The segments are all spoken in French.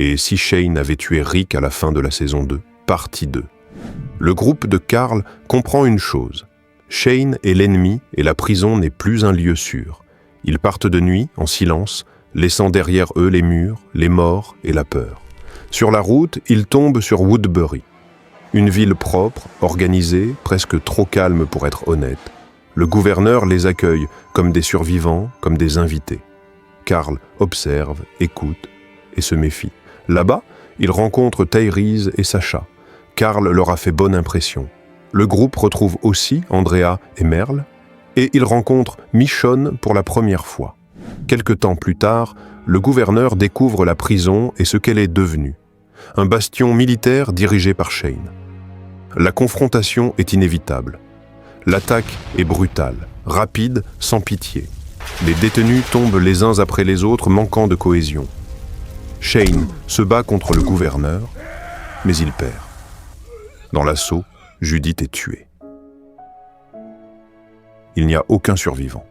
Et si Shane avait tué Rick à la fin de la saison 2, partie 2. Le groupe de Carl comprend une chose. Shane est l'ennemi et la prison n'est plus un lieu sûr. Ils partent de nuit, en silence, laissant derrière eux les murs, les morts et la peur. Sur la route, ils tombent sur Woodbury. Une ville propre, organisée, presque trop calme pour être honnête. Le gouverneur les accueille comme des survivants, comme des invités. Carl observe, écoute et se méfie. Là-bas, il rencontre Tyrese et Sasha. Carl leur a fait bonne impression. Le groupe retrouve aussi Andrea et Merle, et il rencontre Michonne pour la première fois. Quelque temps plus tard, le gouverneur découvre la prison et ce qu'elle est devenue. Un bastion militaire dirigé par Shane. La confrontation est inévitable. L'attaque est brutale, rapide, sans pitié. Les détenus tombent les uns après les autres, manquant de cohésion. Shane se bat contre le gouverneur, mais il perd. Dans l'assaut, Judith est tuée. Il n'y a aucun survivant.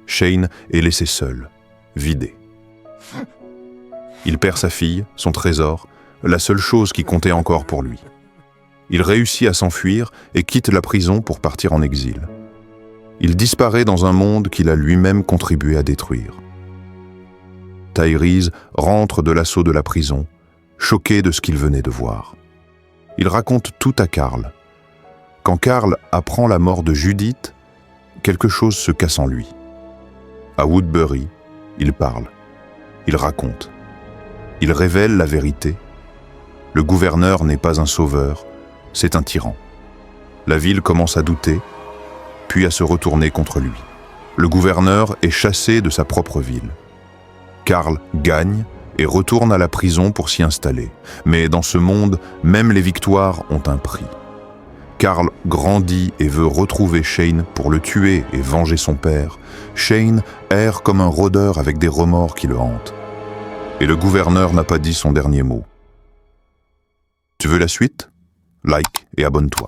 Shane est laissé seul, vidé. Il perd sa fille, son trésor, la seule chose qui comptait encore pour lui. Il réussit à s'enfuir et quitte la prison pour partir en exil. Il disparaît dans un monde qu'il a lui-même contribué à détruire. Tyrese rentre de l'assaut de la prison, choqué de ce qu'il venait de voir. Il raconte tout à Carl. Quand Carl apprend la mort de Judith, quelque chose se casse en lui. À Woodbury, il parle. Il raconte. Il révèle la vérité. Le gouverneur n'est pas un sauveur, c'est un tyran. La ville commence à douter, puis à se retourner contre lui. Le gouverneur est chassé de sa propre ville. Carl gagne et retourne à la prison pour s'y installer. Mais dans ce monde, même les victoires ont un prix. Carl grandit et veut retrouver Shane pour le tuer et venger son père. Shane erre comme un rôdeur avec des remords qui le hantent. Et le gouverneur n'a pas dit son dernier mot. Tu veux la suite? Like et abonne-toi.